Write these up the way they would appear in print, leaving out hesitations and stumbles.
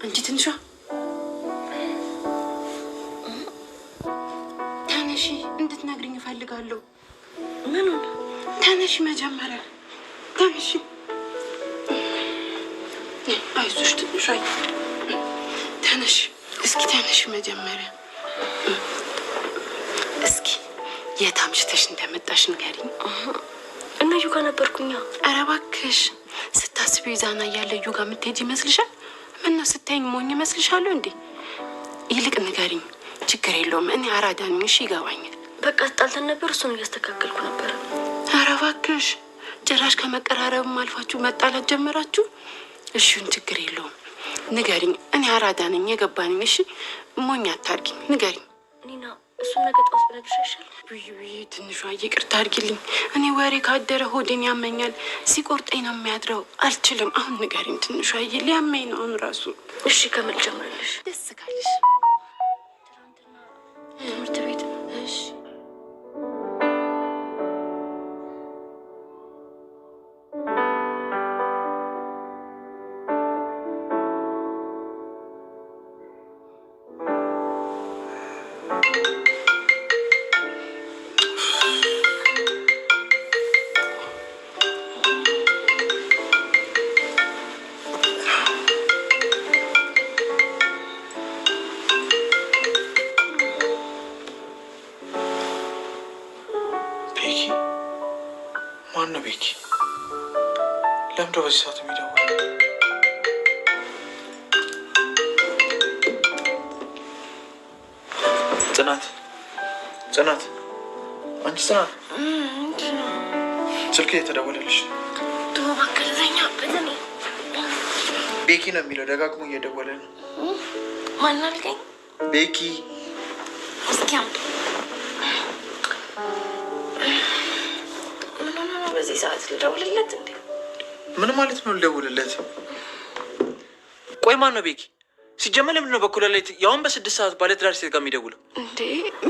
አንቺ ትንሿ ተነሺ፣ እንድትነግሪኝ እፈልጋለሁ። ምን? ተነሺ፣ መጀመሪያ ተነሺ። አይዞሽ ትንሿ፣ ተነሺ። እስኪ ተነሺ መጀመሪያ። እስኪ የት አምሽተሽ እንደመጣሽ ንገሪኝ። እና ዩ ጋር ነበርኩኛ። ኧረ እባክሽ፣ ስታስቢው ይዛና እያለ ዩ ጋር የምትሄጂ ይመስልሻል? ምነው ስታይኝ ሞኝ ይመስልሻለሁ እንዴ? ይልቅ ንገሪኝ። ችግር የለውም፣ እኔ አራዳ ነኝ። እሺ ይገባኛል። በቃ ተጣልተን ነበር፣ እሱን እያስተካከልኩ ነበር። ኧረ እባክሽ፣ ጭራሽ ከመቀራረብም አልፋችሁ መጣላት ጀመራችሁ። እሺውን ችግር የለውም፣ ንገሪኝ። እኔ አራዳ ነኝ፣ የገባኝ። እሺ ሞኝ አታርጊኝ፣ ንገሪኝ። ኒና፣ እሱን ነገ ጠዋት ብነግርሽ አይሻልም? ውይ ትንሿ፣ ይቅርታ አድርጊልኝ። እኔ ወሬ ካደረ ሆዴን ያመኛል፣ ሲቆርጠኝ ነው የሚያድረው። አልችልም። አሁን ንገሪኝ ትንሿ፣ ሊያመኝ ነው አሁን ራሱ። እሺ ከምን ጀምርልሽ? ደስ ካለሽ። ትናንትና ትምህርት ቤት። እሺ ማነው ቤኪ? ለምንድነው በዚህ ሰዓት የሚደውል? ጽናት፣ አንቺ ጽናት፣ ስልክ እየተደወለልሽ ነው። ቤኪ ነው የሚለው፣ ደጋግሞ እየደወለ ነው። ማን አልከኝ? ቤኪ። እስኪ አምጡ። በዚህ ሰዓት ልደውልለት እንዴ? ምን ማለት ነው ልደውልለት? ቆይ ማን ነው ቤኪ? ሲጀመር ለምንድን ነው በኩል ላይ ያውን በ6 ሰዓት ባለትዳር ሴት ጋር የሚደውለው እንዴ?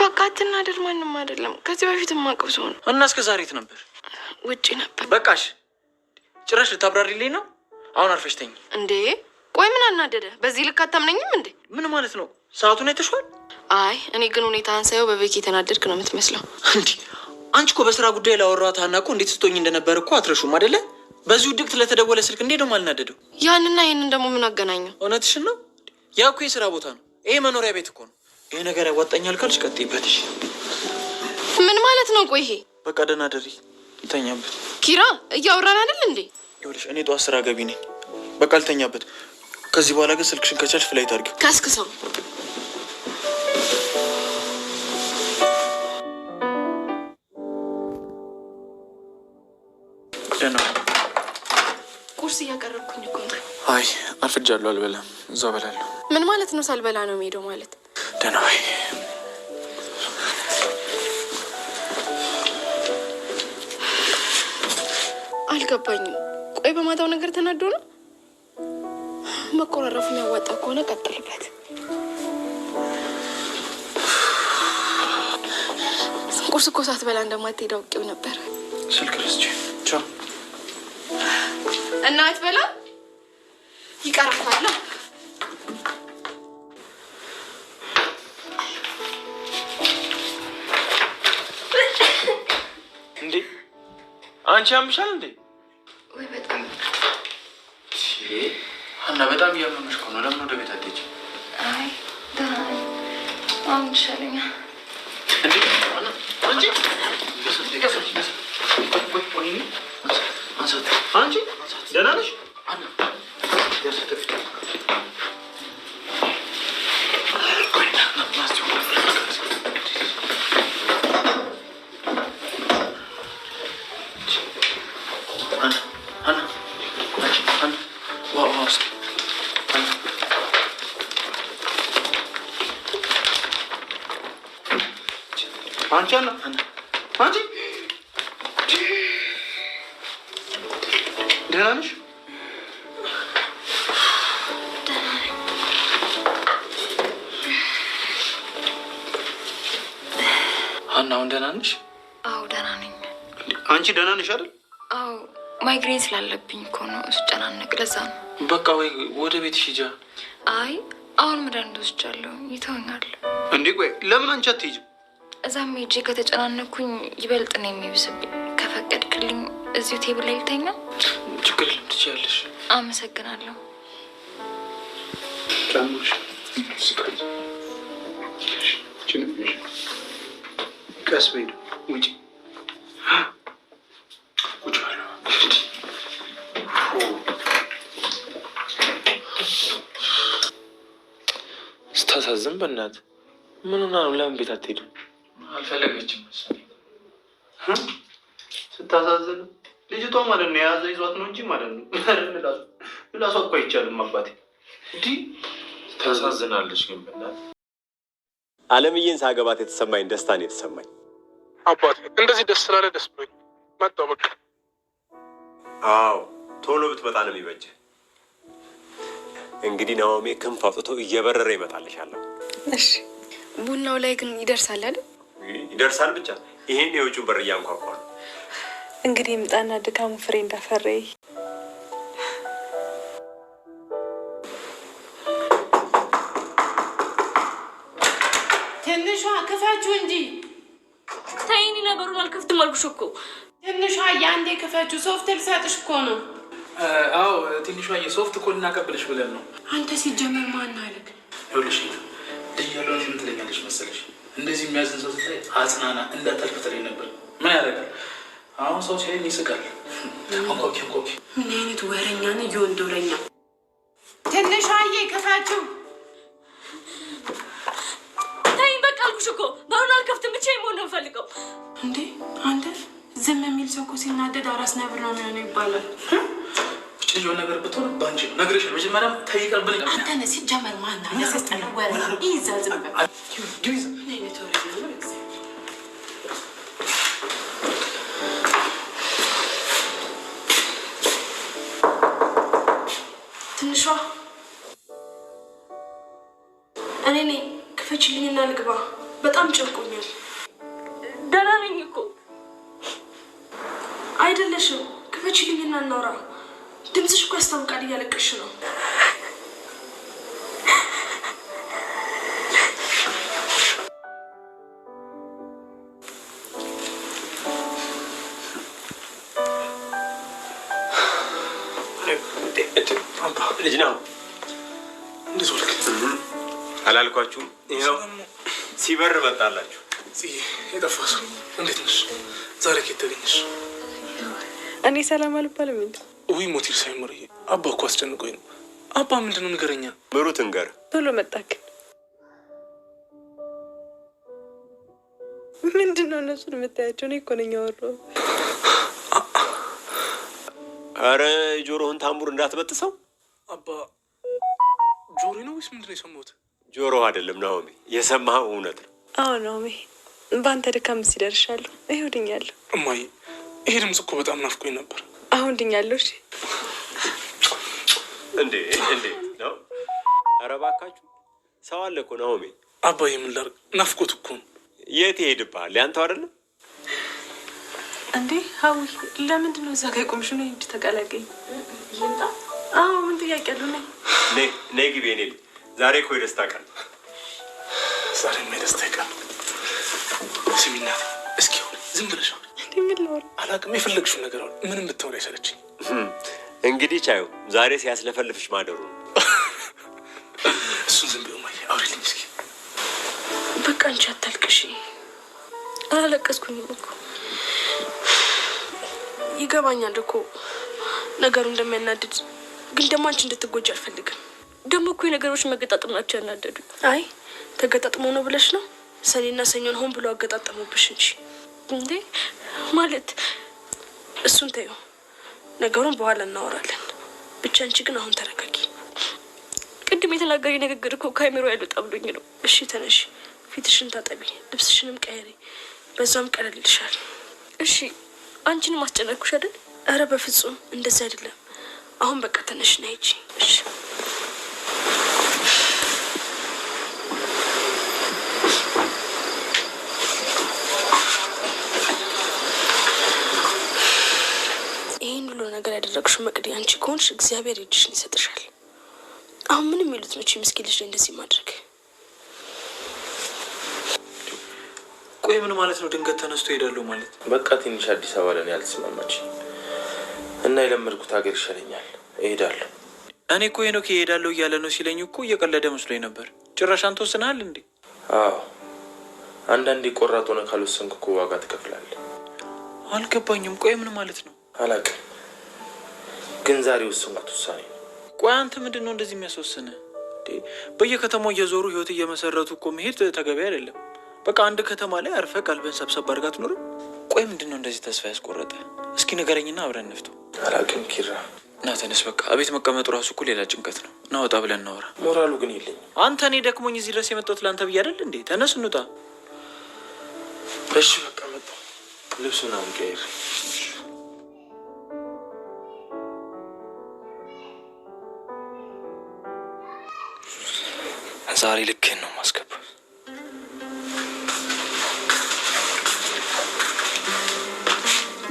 በቃ አትናደድ። ማንም አይደለም፣ ከዚህ በፊት የማውቀው ሰው ነው። እና እስከ ዛሬ የት ነበር? ውጪ ነበር። በቃሽ፣ ጭራሽ ልታብራሪልኝ ነው? አሁን አርፈሽ ተኝ። እንዴ ቆይ ምን አናደደ? በዚህ ልክ አታምነኝም እንዴ? ምን ማለት ነው? ሰዓቱን አይተሽዋል? አይ እኔ ግን ሁኔታን ሳየው በቤኪ የተናደድክ ነው የምትመስለው። እንዴ አንቺ እኮ በስራ ጉዳይ ላወራኋት ሀና እኮ እንዴት ስትሆኝ እንደነበር እኮ አትረሹም አይደለ? በዚሁ ድቅት ለተደወለ ስልክ እንዴት ነው የማልናደደው? ያንና ይሄንን ደግሞ ምን አገናኘው? እውነትሽን ነው። ያ እኮ የስራ ቦታ ነው፣ ይሄ መኖሪያ ቤት እኮ ነው። ይሄ ነገር ያዋጣኛል ካልሽ ቀጥይበት። እሺ ምን ማለት ነው? ቆይ ይሄ በቃ ደህና ደሪ፣ ልተኛበት። ኪራ እያወራን አይደል እንዴ? ይኸውልሽ እኔ ጠዋት ስራ ገቢ ነኝ፣ በቃ ልተኛበት። ከዚህ በኋላ ግን ስልክሽን ከቻልሽ ፍላይት አድርጊው። ካስክሰው ቁርስ እያቀረብኩኝ እኮ ነው። አይ አርፍጃለሁ፣ አልበላም፣ እዛው እበላለሁ። ምን ማለት ነው? ሳልበላ ነው የምሄደው ማለት? ደህና ወይ? አልገባኝም። ቆይ በማታው ነገር ተናዶ ነው? መቆራረፉ የሚያዋጣ ከሆነ ቀጥልበት። ቁርስ እኮ ሳትበላ እንደማትሄድ አውቄው ነበር። ስልክ ረስቼ። ቻው። እና አትበላ ይቀርፋል። እንዴ አንቺ ያምሻል እንዴ? ወይ በጣም ሀና፣ በጣም እያመመሽ እኮ ነው። ለምን ወደ ቤት አትሄጂ? አይ ደህና ነኝ፣ አሁን ይሻለኛል። እንዴ አንቺ ደህና ነሽ? አንቺ አንቺ ደህና ነሽ? ሀና አሁን ደህና ነሽ? አዎ ደህና ነኝ። አንቺ ደህና ነሽ አይደል? አዎ ማይግሬን ስላለብኝ እኮ ነው ስጨናነቅ፣ ለዛ ነው። በቃ ወይ ወደ ቤትሽ ሂጂ። አይ አሁን መድኃኒት ወስጃለሁ፣ ይተወኛል። እንዴ ቆይ ለምን አንቺ አትሄጂም? እዛም ሄጄ ከተጨናነኩኝ ይበልጥ ነው የሚብስብኝ። ከፈቀድክልኝ እዚሁ ቴብል ላይ ልተኛ? ችግር የለም ትችያለሽ። አመሰግናለሁ። ቀስ በይ ውጪ። ስታሳዝን በእናትህ ምን ሆና ነው? ለምን ቤት አትሄድም? አልፈለገችም መሰለኝ። ስታሳዝን ልጅቷ ማለት ነው። የያዘ ይዟት ነው እንጂ ማለት ነው። ምላሷ እኮ አይቻልም አባቴ። እንዲህ ታሳዝናለች ግን በእናትህ። አለምዬን ሳገባት የተሰማኝ ደስታ ነው የተሰማኝ። አባቴ እንደዚህ ደስ ስላለ ደስ ብሎኝ መጣሁ በቃ። አዎ ቶሎ ብትመጣ ነው የሚበጀ። እንግዲህ ናኦሚ ክንፍ አውጥቶ እየበረረ ይመጣልሻለሁ። እሺ ቡናው ላይ ግን ይደርሳል አይደል? ይደርሳል ብቻ ይሄን የውጭውን በር እያንኳኳ ነው። እንግዲህ ምጣና ድካሙ ፍሬ እንዳፈረ። ትንሿ ክፈቹ እንጂ። ተይኒ ነገሩን አልከፍትም አልኩሽ እኮ። ትንሿ የአንዴ ክፈቹ፣ ሶፍት ልሰጥሽ እኮ ነው። አዎ ትንሿ የሶፍት እኮ ልናቀብልሽ ብለን ነው። አንተ ሲጀመር ማን አለክ? ይኸውልሽ ልጅ ያለውን ምን ትለኛለሽ መሰለሽ? እንደዚህ የሚያዝን ሰው ስታይ አጽናና እንዳታልፍ ትለኝ ነበር። ምን ያደርጋል አሁን ሰው ሲያየኝ ይስቃል። አንኮኪ ምን አይነት ወረኛ ነው የወንዶለኛ። ትንሿዬ ክፈችው። ተይኝ በቃ አልኩሽ እኮ። በአሁኑ አልከፍትም፣ ብቻዬን መሆን ነው የምፈልገው። እንዴ አንተ ዝም የሚል ሰው እኮ ሲናደድ አራስ ነብር ነው የሚሆነው ይባላል። ልጅ የሆነ ነገር ብትሆን ባንቺ ነው ነግሬሽ። መጀመሪያ ተይቀልብልኝ። አንተ ነህ ሲጀመር ማን አለ? ያስጠላ ወረ ይዛ ዝም በል። ምን አይነት ወረኛ ነው? ትንሿ እኔ ነኝ። ክፈችልኝና ልግባ። በጣም ጨንቆኛል። ደህና ነኝ እኮ። አይደለሽም። ክፈችልኝና እናውራ። ድምፅሽ እኮ ያስታውቃል። እያለቀሽ ነው። ልጅ ነው እንዴት ወልክ? አላልኳችሁም? ይኸው ሲበር መጣላችሁ። የጠፋ ሰው እንዴት ነሽ? ዛሬ ከየት ተገኘሽ? እኔ ሰላም አልባልም እንዴ? ውይ ሞቲር ሳይሞር አባ እኮ አስጨንቆኝ ነው። አባ ምንድነው ንገረኛ። ምሩት እንገር ቶሎ መጣክ። ምንድነው እነሱን የምታያቸው? እኔ እኮ ነኝ ያወራው። አረ ጆሮህን ታምቡር እንዳትበጥሰው። አባ ጆሮ ነው ወይስ ምንድነው የሰማሁት? ጆሮ አይደለም ናኦሚ፣ የሰማኸው እውነት ነው። አዎ ናኦሚ፣ በአንተ ድካም ሲደርሻለሁ። ይኸው ድኛለሁ። እማዬ ይሄ ድምፅ እኮ በጣም ናፍቆኝ ነበር። አሁን ድኛለሁ። እሺ እንዴ ነው? ኧረ እባካችሁ ሰው አለ እኮ ናኦሚ። አባዬ ምን ላድርግ? ናፍቆት እኮ ነው። የት ይሄድብሃል? ያንተው አይደለም እንዴ? ሀዊ ለምንድን ነው እዛ ጋ የቆምሽው? ነይ እንጂ ተቀላቀኝ። አዎ ምን ጥያቄ አለው? ነይ ግቢ። እኔ ዛሬ እኮ የደስታ ቀን። ዛሬ የደስታ ቀን። ስሚና እስኪ ሆነ ዝም ብለሽ ምን ላወራ? አላውቅም። የፈለግሽው ነገር አሁን ምንም ብታወሪ አይሰለችኝ። እንግዲህ ቻዩ ዛሬ ሲያስለፈልፍሽ ማደሩ ነው። እሱን ዝም ብሎ ማየ አውሪልኝ እስኪ። በቃ አንቺ አታልቅሽ። አላለቀስኩኝም እኮ ይገባኛል እኮ ነገሩ እንደሚያናድድ፣ ግን ደግሞ አንቺ እንድትጎጂ አልፈልግም። ደግሞ እኮ የነገሮች መገጣጠም ናቸው ያናደዱ። አይ ተገጣጥሞ ነው ብለሽ ነው? ሰኔና ሰኞን ሆን ብሎ አገጣጠሙብሽ እንጂ። እንዴ ማለት እሱን ተይው፣ ነገሩን በኋላ እናወራለን። ብቻ አንቺ ግን አሁን ተረጋጊ። ቅድም የተናገሪ ንግግር እኮ ከአይምሮ ያልወጣ ብሎኝ ነው። እሺ ተነሺ፣ ፊትሽን ታጠቢ፣ ልብስሽንም ቀይሪ፣ በዛም ቀለል ይልሻል። እሺ አንቺንም አስጨነቅኩሽ አይደል? አረ በፍጹም እንደዛ አይደለም። አሁን በቃ ተነሽ ና ሂጂ። እሺ ይህን ሁሉ ነገር ያደረግሽው መቅዲ አንቺ ከሆንሽ እግዚአብሔር እጅሽን ይሰጥሻል። አሁን ምንም የሚሉት ነው እቺ ምስኪን ልጅ እንደዚህ ማድረግ? ቆይ ምን ማለት ነው? ድንገት ተነስቶ ሄዳለሁ ማለት? በቃ ትንሽ አዲስ አበባ ለኔ ያልተስማማች እና የለመድኩት ሀገር ይሻለኛል፣ እሄዳለሁ። እኔ እኮ ሄኖክ እሄዳለሁ እያለ ነው ሲለኝ እኮ እየቀለደ መስሎኝ ነበር። ጭራሽ አንተ ወስነሃል እንዴ? አዎ፣ አንዳንዴ ቆራጥ ሆነ ካልወሰንክ እኮ ዋጋ ትከፍላለህ። አልገባኝም። ቆይ ምን ማለት ነው? አላውቅም፣ ግን ዛሬ ወሰንኩት ውሳኔ ነው። ቆይ አንተ ምንድን ነው እንደዚህ የሚያስወስንህ? በየከተማው እየዞሩ ህይወት እየመሰረቱ እኮ መሄድ ተገቢ አይደለም። በቃ አንድ ከተማ ላይ አርፈህ ቀልብህን ሰብሰብ አድርጋ ትኖርም። ቆይ ምንድን ነው እንደዚህ ተስፋ ያስቆረጠ? እስኪ ንገረኝና አብረን እንፍተው። አላውቅም ኪራ። እና ተነስ በቃ። እቤት መቀመጡ ራሱ እኮ ሌላ ጭንቀት ነው። እና ወጣ ብለን እናወራ። ሞራሉ ግን የለኝም። አንተ እኔ ደክሞኝ እዚህ ድረስ የመጣሁት ለአንተ ብዬ አይደል እንዴ? ተነስ እንውጣ። እሺ በቃ መጣሁ። ልብሱን አንቀይር። ዛሬ ልክህን ነው ማስገባ።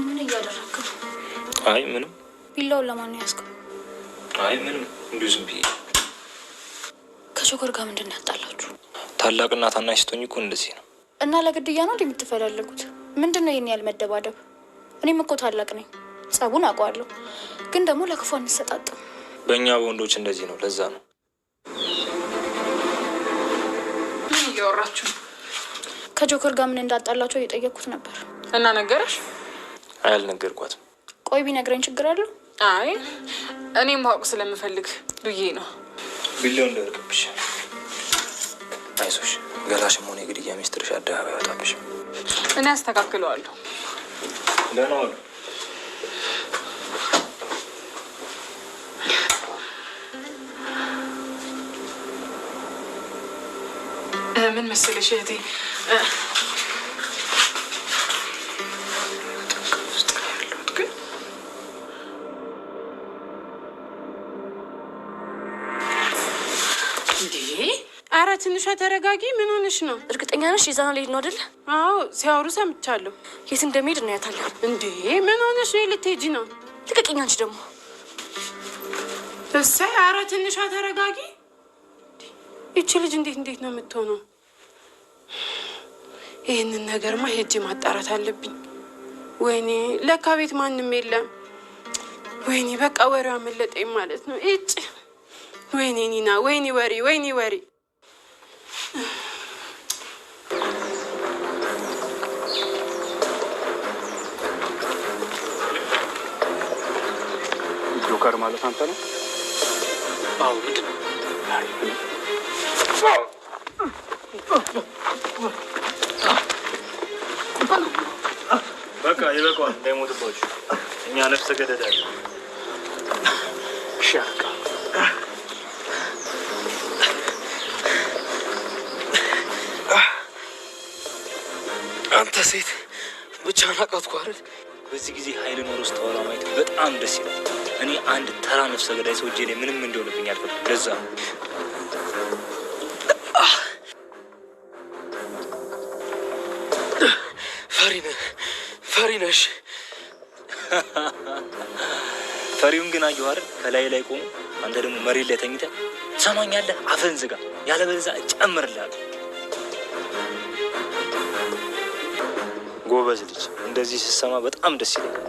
ምን እያደረግክ ነው? አይ ምንም። ቢላውን ለማን ነው ያዝከው? አይ ምንም፣ እንዲሁ ዝም ብዬ። ከሾከር ጋር ምንድን ነው ያጣላችሁ? ታላቅና ታናሽ ስትሆኝ እኮ እንደዚህ ነው። እና ለግድያ ነው እንደምትፈላለጉት? ምንድን ነው ይሄን ያህል መደባደብ? እኔም እኮ ታላቅ ነኝ፣ ጸቡን አውቀዋለሁ። ግን ደግሞ ለክፉ አንሰጣጥም። በእኛ በወንዶች እንደዚህ ነው። ለዛ ነው። ምን እያወራችሁ? ከጆከር ጋር ምን እንዳጣላቸው እየጠየቅኩት ነበር። እና ነገረሽ? አይ አልነገርኳትም። ቆይ ቢነግረኝ ችግር አለው? አይ እኔም ማወቅ ስለምፈልግ ብዬ ነው። ቢላው እንዳይርቅብሽ። አይዞሽ፣ ገላሽም ሆነ የግድያ ሚስጥርሽ አደባባይ አይወጣብሽም። እኔ አስተካክለዋለሁ። ደህና ዋሉ። ምን መሰለሽ እህቴ፣ ኧረ ትንሿ ተረጋጊ። ምን ሆነሽ ነው? እርግጠኛ ነሽ ይዛና ልሄድ ነው አይደለ? አዎ ሲያወሩ ሰምቻለሁ። የት እንደሚሄድ እናያታለን። እንዴ ምን ሆነሽ ነው? ልትሄጂ ነው? ልቀቂኝ አንቺ ደግሞ። እሰይ ኧረ ትንሿ ተረጋጊ። ይቺ ልጅ እንዴት ነው የምትሆነው? ይህንን ነገርማ ሄጄ ማጣራት አለብኝ። ወይኔ ለካ ቤት ማንም የለም። ወይኔ በቃ ወሬዋ አመለጠኝ ማለት ነው። እጭ ወይኔ ኒና፣ ወይኔ ወሬ ጆከር ማለት አንተ ነው? አዎ ምንድን ነው? በቃ ይበቃዋል፣ እንዳይሞትባችሁ። እኛ ነፍሰ ገዳይ አለ። ሻካ አንተ ሴት ብቻ ናቃትኩ አይደል? በዚህ ጊዜ ኃይል ኖሮ ውስጥ ተዋላ ማየት በጣም ደስ ይላል። እኔ አንድ ተራ ነፍሰ ገዳይ ሰው እጄ ላይ ምንም እንደሆነብኝ አልፈቅድም። ለዛ ነው ፈሪ ነሽ። ፈሪውን ግን አየሁ አይደል? ከላይ ላይ ቆሙ፣ አንተ ደግሞ መሬት ላይ ተኝተህ ትሰማኛለህ? አፈን ዝጋ፣ ያለበለዚያ እጨምርልሃለሁ። ጎበዝ ልጅ፣ እንደዚህ ስትሰማ በጣም ደስ ይለኛል።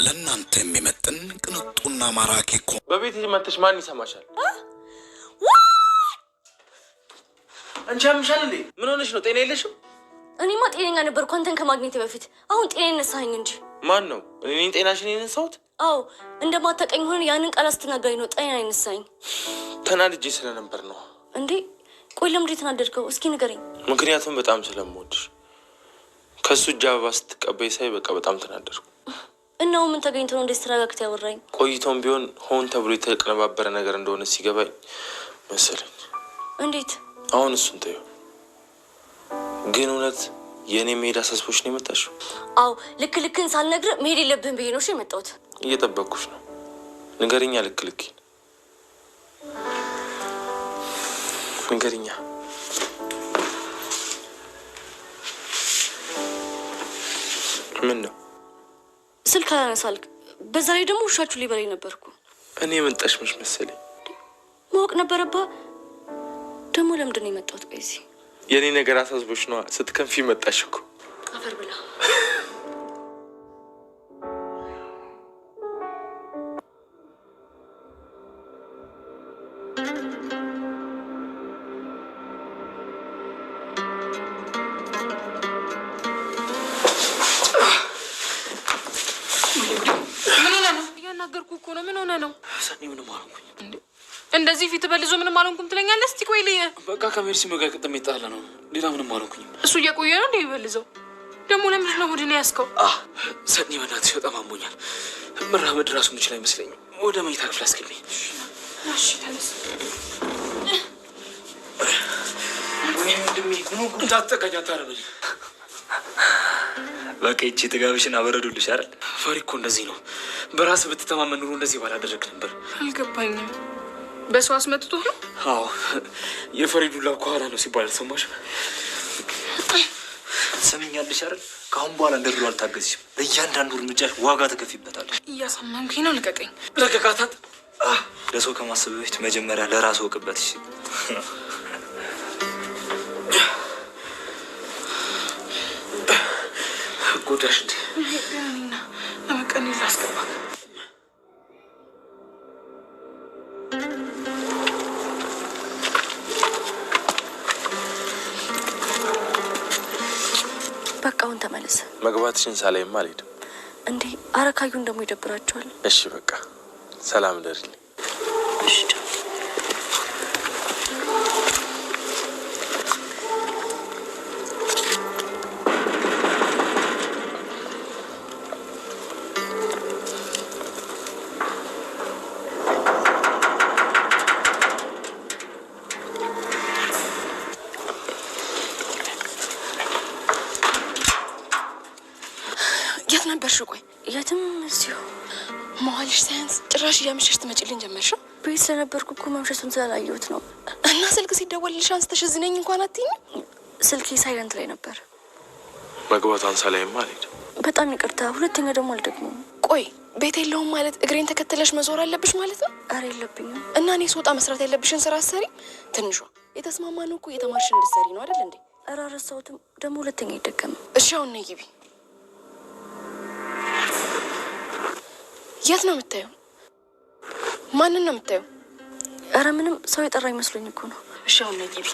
ለእናንተ የሚመጥን ቅንጡና ማራኪ እኮ በቤት መተሽ ማን ይሰማሻል? አንቺ ያምሻል እንዴ? ምን ሆነሽ ነው? ጤና የለሽም? እኔማ ጤነኛ ነበርኩ አንተን ከማግኘት በፊት። አሁን ጤና ነሳኸኝ እንጂ። ማን ነው? እኔን ጤናሽን የነሳሁት? አዎ እንደማታውቀኝ ሆነ ያንን ቃል አስተናጋኝ ነው ጤና ነሳኸኝ። ተናድጄ ስለነበር ነው። እንዴ ቆይ ለምንድን የተናደድከው? እስኪ ንገረኝ። ምክንያቱም በጣም ስለምወድሽ ከሱ እጅ አበባ ስትቀበይ ሳይ በቃ በጣም ተናደድኩ። እናው ምን ተገኝቶ ነው እንደዚህ ተረጋግተህ ያወራኝ? ቆይቶም ቢሆን ሆን ተብሎ የተቀነባበረ ነገር እንደሆነ ሲገባኝ መሰለኝ። እንዴት? አሁን እሱን ተይው። ግን እውነት የእኔ መሄድ አሳስቦሽ ነው የመጣሽው? አዎ ልክን ሳልነግርህ መሄድ የለብህም ብዬ ነው እሺ የመጣሁት። እየጠበቅኩሽ ነው። ንገሪኛ። ልክ ንገሪኛ። ምን ነው? ስልክ አላነሳልክ። በዛ ላይ ደግሞ ውሻችሁ ሊበላኝ ነበርኩ። እኔ የመጣሽ መች መሰለኝ። ማወቅ ነበረባ። ደግሞ ለምንድን ነው የመጣሁት? ቆይ እዚህ የኔ ነገር አሳስቦሽ ነዋ። ስትከንፊ መጣሽ እኮ። አፈር ብላ። እያናገርኩ እኮ ነው። ምን ሆነ ነው? ሰኒ ምንም አልሆንኩኝ። እንደዚህ ፊት በልዞ ምንም አልሆንኩም ትለኛለህ? እስቲ ቆይ ልየ። በቃ ከሜርሲ ጋር ቅጥም የጣለ ነው። ሌላ ምንም አልሆንኩኝም። እሱ እየቆየ ነው እንደ ይበልዘው። ደግሞ ለምንድን ነው ቡድን ያዝከው? ሰኒ በእናትሽ በጣም አሞኛል። መራመድ ራሱ የምችል አይመስለኝም። ወደ መኝታ ክፍል አስገቢኝ። እሺ ተነስ። ወንድሜ እንዳትጠቃኝ አታረበኝ። በቃ ይቺ ጥጋብሽን አበረዱልሽ አይደል? ፈሪ እኮ እንደዚህ ነው። በራስ ብትተማመን ኑሮ እንደዚህ ባላደረግ ነበር። አልገባኝም። በሰው አስመጥቶ ነው? አዎ የፈሪ ዱላ ከኋላ ነው ሲባል ሰማሽ? ሰሚኛለሽ አይደል? ከአሁን በኋላ እንደ ድሮ አልታገዝሽም። ለእያንዳንዱ እርምጃሽ ዋጋ ተከፊበታለሽ። እያሳመንኩኝ ነው። ልቀቀኝ። ለቀቃታት። ለሰው ከማሰብ በፊት መጀመሪያ ለራስ ወቅበት። እሺ ጎዳሽ እንዴ? ና ለመቀን ላስገባ። በቃ አሁን ተመለስ። መግባትሽን ሳላይማ አልሄድም። እንዴ አረካዩን ደግሞ ይደብራቸዋል። እሺ በቃ ሰላም ደርልኝ። እሺ የት ነበርሽ? ቆይ የትም እዚሁ። መዋልሽ ሳያንስ ጭራሽ እያመሸሽ ትመጪልኝ ጀመርሽው? ቤት ስለነበርኩ እኮ መምሸቱን ስላላየሁት ነው። እና ስልክ ሲደወልልሽ አንስተሽ እዚህ ነኝ እንኳን አትይኝም? ስልኬ ሳይለንት ላይ ነበር። መግባቷን ሳላይማ አልሄድም። በጣም ይቅርታ። ሁለተኛ ደግሞ አልደግመውም። ቆይ ቤት የለውም ማለት እግሬን ተከትለሽ መዞር አለብሽ ማለት ነው? አረ የለብኝም። እና እኔ ስወጣ መስራት ያለብሽን ስራ አሰሪ። ትንሿ የተስማማነው እኮ የተማርሽ እንድትሰሪ ነው አይደል እንዴ? አረ አረሳሁትም። ደግሞ ሁለተኛ አይደገምም። እሺ አሁን ነይ ግቢ። የት ነው የምታየው? ማንን ነው የምታየው? አረ ምንም፣ ሰው የጠራ ይመስሎኝ እኮ ነው። እሺ አሁን ነይ ግቢ።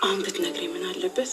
አሁን ብትነግሪኝ ምን አለበት?